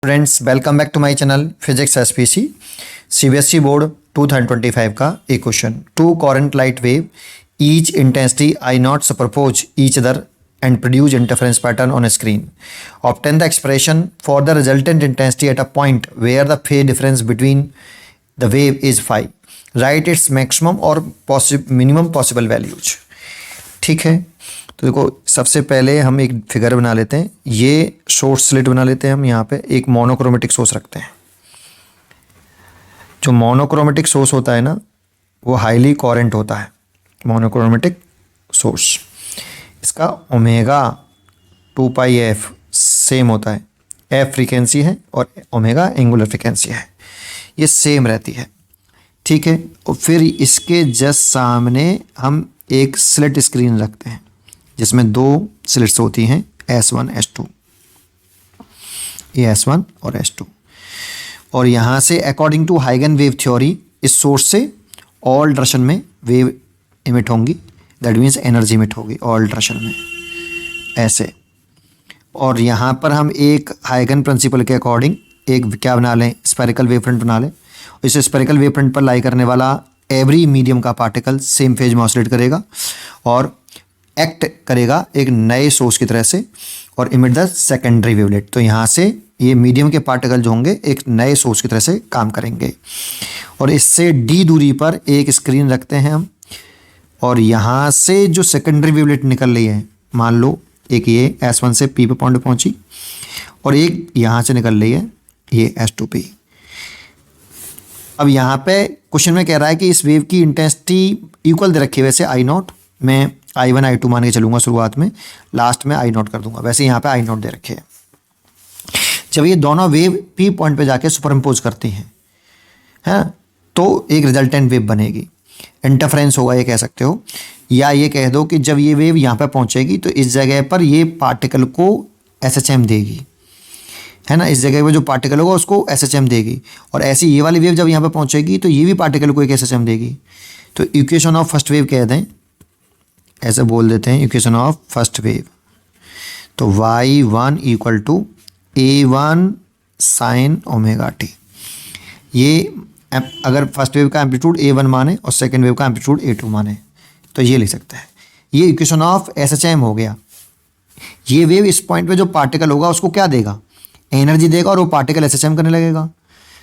Friends, welcome back to my channel physics SPC. CBSE board 2025 का एक question. Two current light wave each intensity I not superpose each other and produce interference pattern on a screen. Obtain the expression for the resultant intensity at a point where the phase difference between the wave is phi. Write its maximum or minimum possible values. ठीक है, तो देखो सबसे पहले हम एक figure बना लेते हैं। ये सोर्स स्लिट बना लेते हैं। हम यहाँ पे एक मोनोक्रोमेटिक सोर्स रखते हैं। जो मोनोक्रोमेटिक सोर्स होता है ना, वो हाईली कोरेंट होता है। मोनोक्रोमेटिक सोर्स, इसका ओमेगा 2πf सेम होता है। एफ फ्रीक्वेंसी है और ओमेगा एंगुलर फ्रीक्वेंसी है, ये सेम रहती है। ठीक है, और फिर इसके जस्ट सामने हम एक स्लिट स्क्रीन रखते हैं जिसमें दो स्लिट्स होती हैं, S1 S2, ये S1 और S2। और यहाँ से अकॉर्डिंग टू हाइगन वेव थ्योरी इस सोर्स से ऑल डायरेक्शन में वेव इमिट होंगी, दैट मीन्स एनर्जी इमिट होगी ऑल डायरेक्शन में, ऐसे। और यहाँ पर हम एक हाइगन प्रिंसिपल के अकॉर्डिंग एक क्या बना लें, स्फेरिकल वेव फ्रंट बना लें। इस स्फेरिकल वेव फ्रंट पर लाई करने वाला एवरी मीडियम का पार्टिकल सेम फेज में ऑसिलेट करेगा और एक्ट करेगा एक नए सोर्स की तरह से और इमिट द सेकेंडरी वेवलेट। तो यहाँ से ये मीडियम के पार्टिकल जो होंगे एक नए सोर्स की तरह से काम करेंगे। और इससे d दूरी पर एक स्क्रीन रखते हैं हम, और यहाँ से जो सेकेंडरी वेवलेट निकल रही है, मान लो एक ये S1 से P पे पॉइंट पहुँची और एक यहाँ से निकल रही है ये S2P। अब यहाँ पे क्वेश्चन में कह रहा है कि इस वेव की इंटेंसिटी इक्वल दे रखी है। वैसे I0 मैं I1 I2 मान के चलूँगा शुरुआत में, लास्ट में I0 कर दूंगा। वैसे यहाँ पे I0 दे रखे हैं। जब ये दोनों वेव P पॉइंट पे जाके सुपरइम्पोज करती हैं तो एक रिजल्टेंट वेव बनेगी। इंटरफेरेंस होगा ये कह सकते हो, या ये कह दो कि जब ये वेव यहाँ पे पहुँचेगी तो इस जगह पर ये पार्टिकल को SHM देगी, है ना। इस जगह पे जो पार्टिकल होगा उसको SHM देगी, और ऐसी ये वाली वेव जब यहाँ पे पहुँचेगी तो ये भी पार्टिकल को एक SHM देगी। तो इक्वेशन ऑफ फर्स्ट वेव कह दें, ऐसे बोल देते हैं इक्वेशन ऑफ फर्स्ट वेव। तो y1 equal to A1 sine omega t. ये अगर फर्स्ट वेव का एम्पलीट्यूड A1 माने और सेकेंड वेव का एम्पलीट्यूड A2 माने तो ये लिख सकते हैं। ये इक्वेशन ऑफ SHM हो गया। ये वेव इस पॉइंट पे जो पार्टिकल होगा उसको क्या देगा, एनर्जी देगा, और वो पार्टिकल SHM करने लगेगा।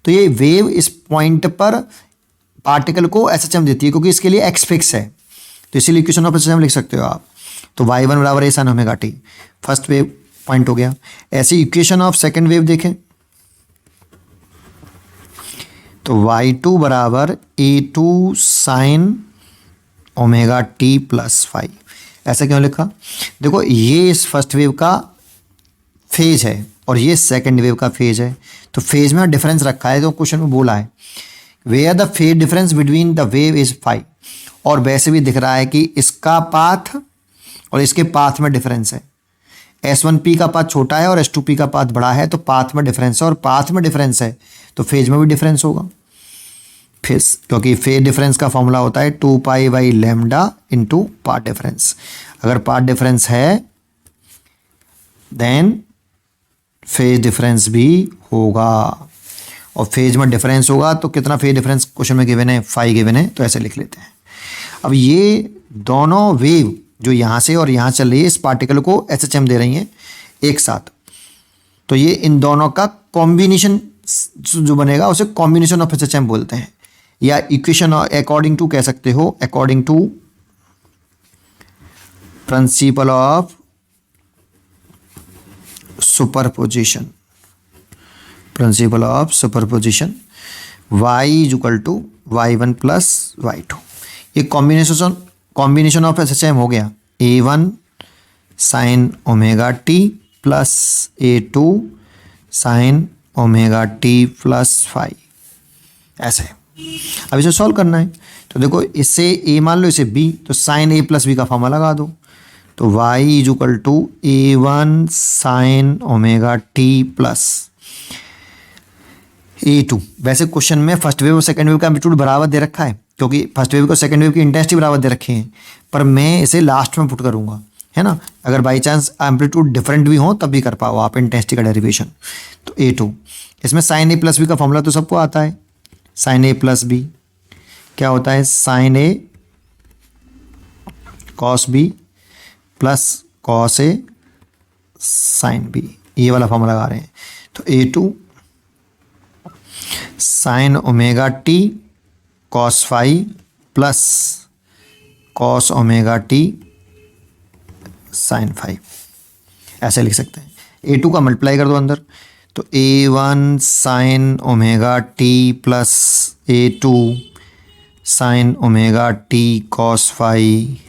तो ये वेव इस पॉइंट पर पार्टिकल को SHM देती है क्योंकि इसके लिए x फिक्स है, तो इसीलिए इक्वेशन ऑफ SHM लिख सकते हो आप। तो y1 बराबर A sign omega T, first wave point हो गया। ऐसी इक्वेशन ऑफ सेकेंड वेव देखें तो y2 बराबर A2 sine omega t plus five. ऐसा क्यों लिखा, देखो ये इस फर्स्ट वेव का फेज है और ये सेकेंड वेव का फेज है, तो फेज में डिफरेंस रखा है। तो क्वेश्चन में बोला है where the phase difference between the wave is five, और वैसे भी दिख रहा है कि इसका पाथ और इसके पाथ में डिफरेंस है। S1P का पाथ छोटा है और S2P का पाथ बड़ा है, तो पाथ में डिफरेंस है, और पाथ में डिफरेंस है तो फेज में भी डिफरेंस होगा। फेज, क्योंकि फेज डिफरेंस का फॉर्मूला होता है 2π/λ इंटू पाथ डिफरेंस। अगर पाथ डिफरेंस है देन फेज डिफरेंस भी होगा, और फेज में डिफरेंस होगा तो कितना फेज डिफरेंस क्वेश्चन में गिवन है, 5 गिवन है, तो ऐसे लिख लेते हैं। अब ये दोनों वेव जो यहाँ से और यहाँ चल रही है इस पार्टिकल को SHM दे रही हैं एक साथ, तो ये इन दोनों का कॉम्बिनेशन जो बनेगा उसे कॉम्बिनेशन ऑफ SHM बोलते हैं, या इक्वेशन अकॉर्डिंग टू कह सकते हो, according to principle of superposition. Principle of superposition, y equal to y1 plus y2। ये कॉम्बिनेशन ऑफ SHM हो गया A1 sine omega t plus A2 sine omega t plus five, ऐसे। अब इसे solve करना है, तो देखो इससे A मान लो, इसे B, तो साइन A प्लस B का फॉर्मूला लगा दो। तो y equal to A1 sine omega t plus A2। वैसे क्वेश्चन में फर्स्ट वेव और सेकेंड वेव का एम्पलीट्यूड बराबर दे रखा है, क्योंकि फर्स्ट वेव को सेकेंड वेव की इंटेंसिटी बराबर दे रखी है, पर मैं इसे लास्ट में पुट करूंगा। है ना। अगर बाई चांस एम्पलीट्यूड डिफरेंट भी हो तब भी कर पाओ आप इंटेंसिटी का डेरिवेशन। तो A2 इसमें साइन ए प्लस बी का फॉर्मूला तो सबको आता है। साइन ए प्लस बी क्या होता है, sine A cos B plus cos A sine B, ये वाला फॉर्मूला लगा रहे हैं। तो A2 sine omega t cos phi plus cos omega t sine phi, ऐसे लिख सकते हैं। A2 का मल्टीप्लाई कर दो अंदर, तो A1 sine omega t plus A2 sine omega t cos phi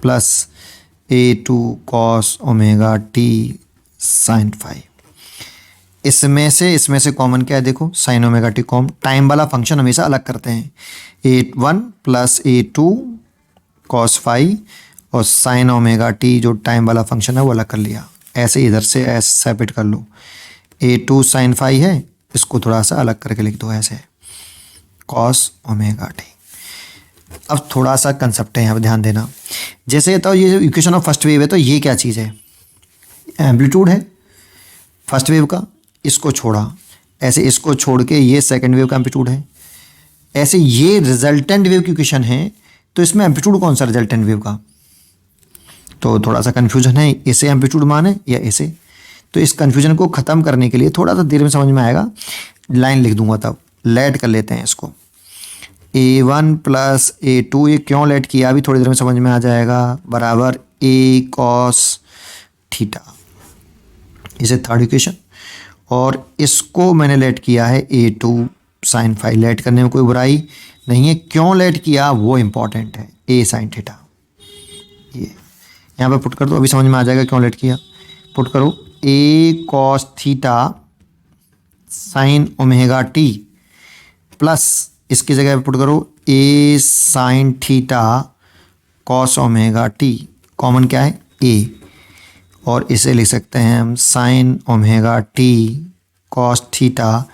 plus A2 cos omega t sine phi. इसमें से कॉमन क्या है, देखो sine omega t common, time वाला फंक्शन हमेशा अलग करते हैं। A1 plus A2 cos phi और साइन ओमेगा टी जो टाइम वाला फंक्शन है वो अलग कर लिया। ऐसे इधर से ऐसे सेपरेट कर लो, A2 साइन फाई है, इसको थोड़ा सा अलग करके लिख दो ऐसे कॉस ओमेगा टी। अब थोड़ा सा कंसेप्ट है यहाँ पर ध्यान देना। जैसे तो ये जो इक्वेशन ऑफ फर्स्ट वेव है, तो ये क्या चीज़ है, एम्पलीट्यूड है फर्स्ट वेव का, इसको छोड़ा, ऐसे इसको छोड़ के ये सेकंड वेव का एम्पलीट्यूड है। ऐसे ये रिजल्टेंट वेव की इक्वेशन है, तो इसमें एम्पलीट्यूड कौन सा रिजल्टेंट वेव का, तो थोड़ा सा कन्फ्यूजन है, इसे एम्पलीट्यूड माने या इसे। तो इस कन्फ्यूजन को ख़त्म करने के लिए थोड़ा सा देर में समझ में आएगा, लाइन लिख दूंगा तब लेट कर लेते हैं इसको। A1 प्लस A2, ये क्यों लेट किया अभी थोड़ी देर में समझ में आ जाएगा, बराबर A कॉस थीटा, इसे थर्ड इक्वेशन। और इसको मैंने लेट किया है A2 साइन फाई, लेट करने में कोई बुराई नहीं है, क्यों लेट किया वो इम्पॉर्टेंट है, A साइन थीटा। ये यहाँ पे पुट कर दो, अभी समझ में आ जाएगा क्यों लेट किया। पुट करो A cos theta sine omega t plus इसकी जगह पे पुट करो A sine theta cos omega t, common क्या है A, और इसे लिख सकते हैं हम sign omega t cos theta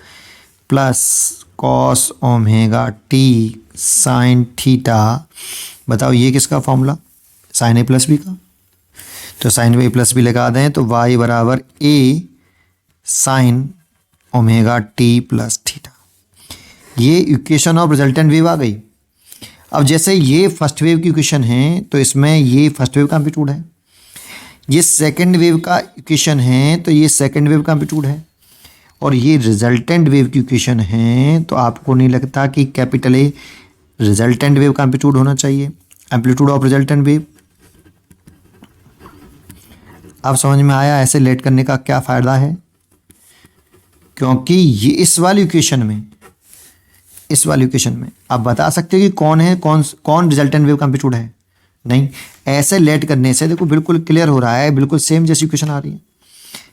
plus cos omega t sine theta. बताओ ये किसका फॉर्मूला, साइन ए प्लस बी का। तो साइन ए प्लस बी लगा दें तो y बराबर A sign omega t plus theta. ये इक्वेशन ऑफ रिजल्टेंट वेव आ गई। अब जैसे ये फर्स्ट वेव की इक्वेशन है, तो इसमें ये फर्स्ट वेव का एम्पलीट्यूड है, ये सेकंड वेव का इक्वेशन है, तो ये सेकंड वेव का एम्पलीट्यूड है, और ये रिजल्टेंट वेव की इक्वेशन है। तो आपको नहीं लगता कि कैपिटल ए रिजल्टेंट वेव का एम्पलीट्यूड होना चाहिए, एम्पलीट्यूड ऑफ रिजल्टेंट वेव। अब समझ में आया ऐसे लेट करने का क्या फ़ायदा है, क्योंकि ये इस वाली इक्वेशन में आप बता सकते हो कि कौन रिजल्टेंट वेव का एम्पलीट्यूड है। नहीं, ऐसे लेट करने से देखो बिल्कुल क्लियर हो रहा है, बिल्कुल सेम जैसी इक्वेशन आ रही है।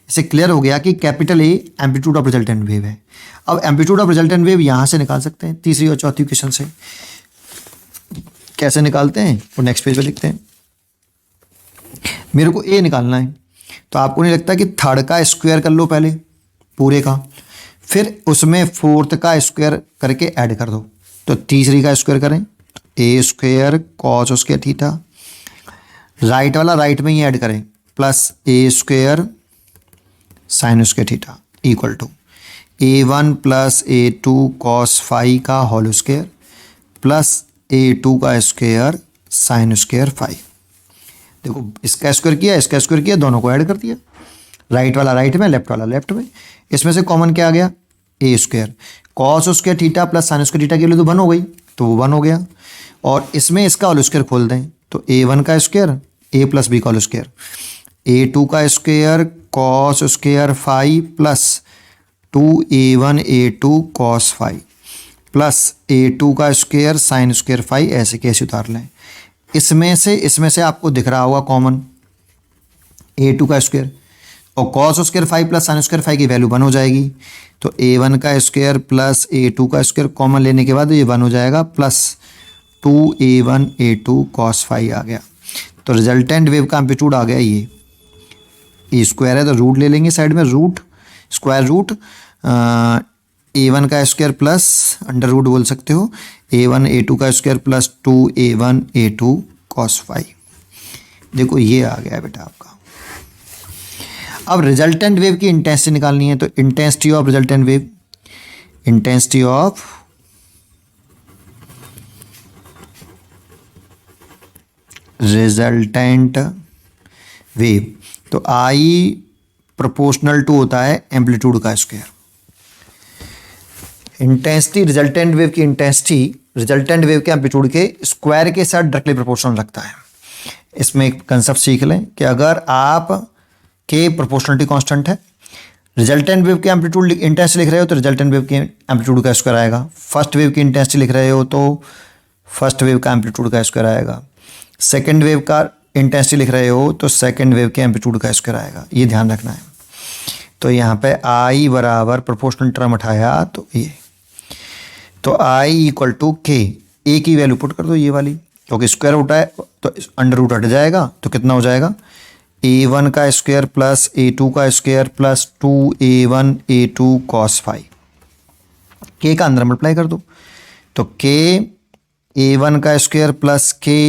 इससे क्लियर हो गया कि capital A amplitude of resultant wave है। अब एम्पलीट्यूड ऑफ रिजल्टेंट वेव यहाँ से निकाल सकते हैं, तीसरी और चौथी इक्वेशन से। कैसे निकालते हैं वो नेक्स्ट पेज पे लिखते हैं। मेरे को ए निकालना है, तो आपको नहीं लगता कि थर्ड का स्क्वायर कर लो पहले पूरे का, फिर उसमें फोर्थ का स्क्वायर करके ऐड कर दो, तो तीसरी का स्क्वायर करें तो A square cos square theta, right वाला राइट में ही ऐड करें plus A square sine square theta equal to A1 plus A2 cos phi का होल स्क्वायर प्लस A2 का स्क्वायर साइन स्क्वायर फाई। देखो इसका स्क्वायर किया, दोनों को ऐड कर दिया, राइट वाला राइट में, लेफ्ट वाला लेफ्ट में। इसमें से कॉमन क्या आ गया, A square cos square theta plus sine square theta के लिए तो 1 हो गई, तो वो 1 हो गया। और इसमें इसका होल स्क्वायर खोल दें तो A1 का स्क्वायर ए प्लस बी का होल स्क्वायर, A2 का square cos square phi plus 2A1 A2 cos phi plus A2 का स्क्वायर साइन स्क्वायर फाई, ऐसे कैसे उतार लें। इसमें से आपको दिख रहा होगा कॉमन A2 का स्क्वायर, और cos square phi plus sine square phi की वैल्यू 1 हो जाएगी, तो A1 का स्क्वायर प्लस A2 का स्क्वायर कॉमन लेने के बाद ये 1 हो जाएगा, plus 2A1 A2 cos phi आ गया। तो रिजल्टेंट वेव का एम्पलीट्यूड आ गया ये स्क्वायर है तो रूट ले लेंगे साइड में, रूट स्क्वायर रूट A1 का स्क्वायर प्लस अंडर रूट बोल सकते हो A1 A2 का square plus 2A1 A2 cos phi. देखो ये आ गया बेटा आपका। अब रिजल्टेंट वेव की इंटेंसिटी निकालनी है, तो intensity of resultant wave, intensity of resultant wave, तो आई प्रोपोर्शनल टू होता है एम्पलीट्यूड का स्क्वायर। इंटेंसिटी रिजल्टेंट वेव की इंटेंसिटी रिजल्टेंट वेव के एम्पलीट्यूड के स्क्वायर के साथ डायरेक्टली प्रोपोर्शनल रखता है। इसमें एक कंसेप्ट सीख लें कि अगर आप के प्रोपोर्शनलिटी कांस्टेंट है, रिजल्टेंट वेव के एम्पलीट्यूड इंटेंसिटी लिख रहे हो तो रिजल्टेंट वेव के एम्पलीट्यूड का स्क्वायर आएगा। फर्स्ट वेव की इंटेंसिटी लिख रहे हो तो फर्स्ट वेव का एम्पलीट्यूड का स्क्वायर आएगा। सेकेंड वेव का इंटेंसिटी लिख रहे हो तो सेकेंड वेव के एम्पलीट्यूड का स्क्वायर आएगा। ये ध्यान रखना है। तो यहाँ पे आई बराबर प्रोपोर्शनल टर्म उठाया तो ये, तो आई इक्वल टू के, ए की वैल्यू पुट कर दो ये वाली, क्योंकि स्क्वायर रूट है तो अंडर रूट हट जाएगा, तो कितना हो जाएगा a1 का स्क्वायर प्लस a2 का square plus 2a1 a2 cos phi. के का अंदर मल्टीप्लाई कर दो, तो के a1 का स्क्वायर प्लस के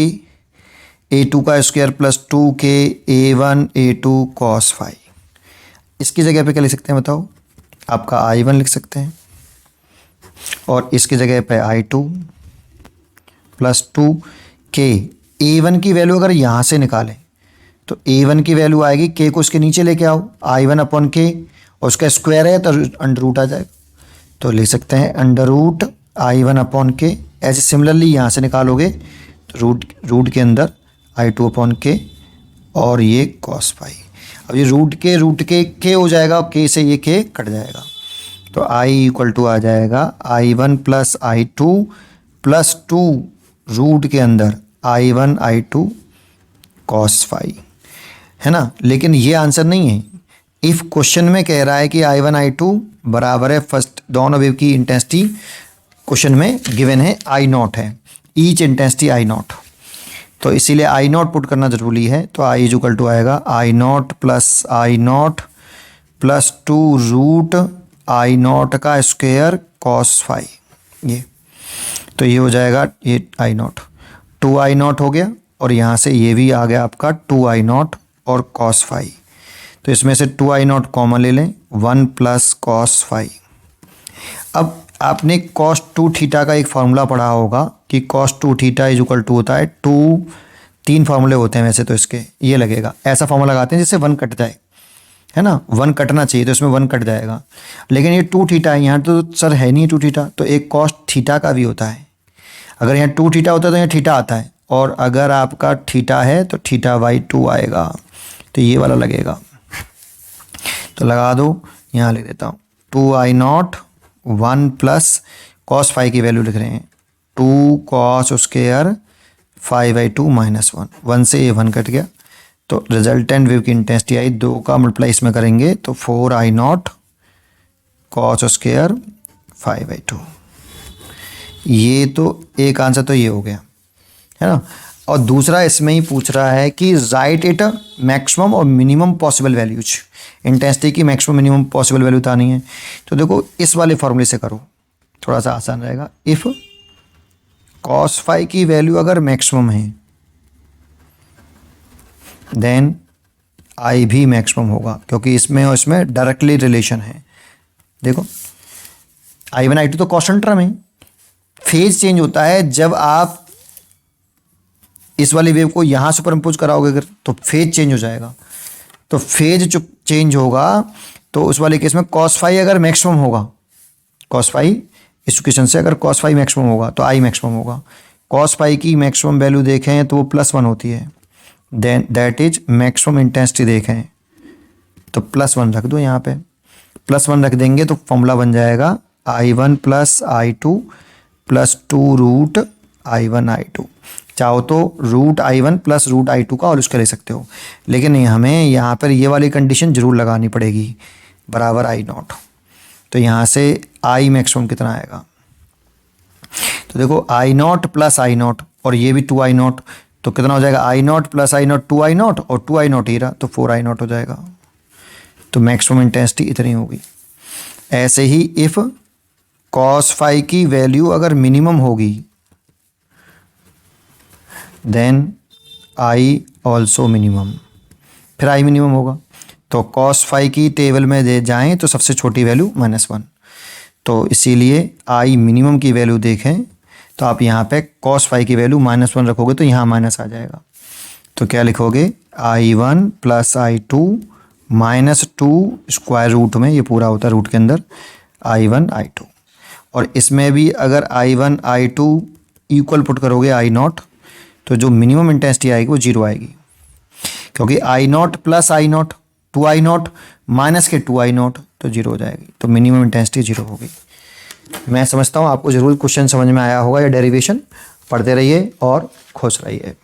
a2 का square plus 2k a1 a2 cos phi. इसकी जगह पे क्या लिख सकते हैं बताओ, आपका i1 लिख सकते हैं और इसकी जगह पे i2 प्लस 2k। a1 की वैल्यू अगर यहाँ से निकालें तो a1 की वैल्यू आएगी, k को इसके नीचे लेके आओ, i1 अपॉन के, और उसका स्क्वायर है तो अंडर रूट आ जाएगा, तो लिख सकते हैं अंडर रूट i1 अपॉन के। ऐसे सिमिलरली यहाँ से निकालोगे तो रूट के अंदर i2 अपॉन के और ये cos फाई। अब ये रूट के k हो जाएगा और k से ये k कट जाएगा, तो i इक्वल टू आ जाएगा i1 plus i2 plus 2 root के अंदर i1 i2 cos फाई, है ना। लेकिन ये आंसर नहीं है। इफ़ क्वेश्चन में कह रहा है कि i1 i2 बराबर है फर्स्ट दोनों वेव की इंटेंसिटी, क्वेश्चन में गिवन है I0 है, ईच इंटेंसिटी I0, तो इसीलिए I0 पुट करना जरूरी है। तो I इज इक्वल टू आएगा I0 प्लस 2 रूट I0 का स्क्वायर cos फाई, ये तो ये हो जाएगा ये I0, 2I0 हो गया और यहाँ से ये भी आ गया आपका 2I0 और cos फाई। तो इसमें से 2I0 कॉमन ले लें, 1 प्लस cos फाई। अब आपने cos 2 थीटा का एक फार्मूला पढ़ा होगा कि cos 2 theta is equal to होता है 3 फार्मूले होते हैं वैसे तो इसके, ये लगेगा ऐसा फार्मूला लगाते हैं जिससे 1 कट जाए, है ना, 1 कटना चाहिए तो इसमें 1 कट जाएगा। लेकिन ये 2 थीटा है, यहाँ तो सर है नहीं 2 थीटा, तो एक cos थीटा का भी होता है। अगर यहाँ 2 थीटा होता है तो यहाँ थीटा आता है, और अगर आपका थीटा है तो थीटा बाई 2 आएगा, तो ये वाला लगेगा। तो लगा दो, यहाँ लिख देता हूँ 2I0 1 प्लस cos फाई की वैल्यू लिख रहे हैं 2 cos स्क्वायर 5/2 माइनस 1 से ये 1 कट गया, तो रिजल्टेंट वेव की इंटेंसिटी आई 2 का मल्टीप्लाई इसमें करेंगे तो 4I0 cos स्क्वायर 5/2। ये तो एक आंसर तो ये हो गया, है ना। और दूसरा इसमें ही पूछ रहा है कि राइट इट मैक्सिमम और मिनिमम पॉसिबल वैल्यूज, इंटेंसिटी की मैक्सिमम मिनिमम पॉसिबल वैल्यू बतानी है। तो देखो इस वाले फॉर्मूले से करो, थोड़ा सा आसान रहेगा। इफ़ cos फाई की वैल्यू अगर मैक्सिमम है देन आई भी मैक्सिमम होगा, क्योंकि इसमें और इसमें डायरेक्टली रिलेशन है। देखो I1 I2 तो कांस्टेंट टर्म है, फेज चेंज होता है जब आप इस वाली वेव को यहाँ सुपर इम्पोज कराओगे अगर, तो फेज चेंज हो जाएगा। तो फेज जो चेंज होगा तो उस वाले केस में cos फाई अगर मैक्सिमम होगा, cos फाई इस इक्वेशन से अगर cos फाई मैक्सिमम होगा तो आई मैक्सिमम होगा। cos फाई की मैक्सिमम वैल्यू देखें तो वो +1 होती है, then that is maximum intensity देखें तो +1 रख दो, यहाँ पे +1 रख देंगे तो फॉर्मूला बन जाएगा I1 plus I2 plus 2 root I1 I2। चाहो तो root I1 plus root I2 का और उसका ले सकते हो, लेकिन हमें यहाँ पर ये वाली कंडीशन जरूर लगानी पड़ेगी बराबर I0। तो यहाँ से I मैक्सिमम कितना आएगा, तो देखो I0 प्लस I0 और ये भी 2I0, तो कितना हो जाएगा I0 प्लस I0 2I0 और 2I0 ही रहा तो 4I0 हो जाएगा। तो मैक्सिमम इंटेंसिटी इतनी होगी। ऐसे ही इफ़ cos फाई की वैल्यू अगर मिनिमम होगी देन आई ऑल्सो मिनिमम, फिर आई मिनिमम होगा। तो कॉस फाई की टेबल में दे जाएं तो सबसे छोटी वैल्यू -1, तो इसीलिए आई मिनिमम की वैल्यू देखें तो आप यहाँ पे कॉस फाई की वैल्यू -1 रखोगे तो यहाँ माइनस आ जाएगा। तो क्या लिखोगे, I1 + I2 -2 स्क्वायर रूट में, ये पूरा होता है रूट के अंदर, I1 I2। और इसमें भी अगर I1 I2 इक्वल पुट करोगे I0, तो जो मिनिमम इंटेंसिटी आएगी वो 0 आएगी, क्योंकि I0 + I0 2I0 माइनस के 2I0 तो 0 हो जाएगी, तो मिनिमम इंटेंसिटी 0 होगी। मैं समझता हूँ आपको ज़रूर क्वेश्चन समझ में आया होगा या डेरिवेशन। पढ़ते रहिए और खुश रहिए।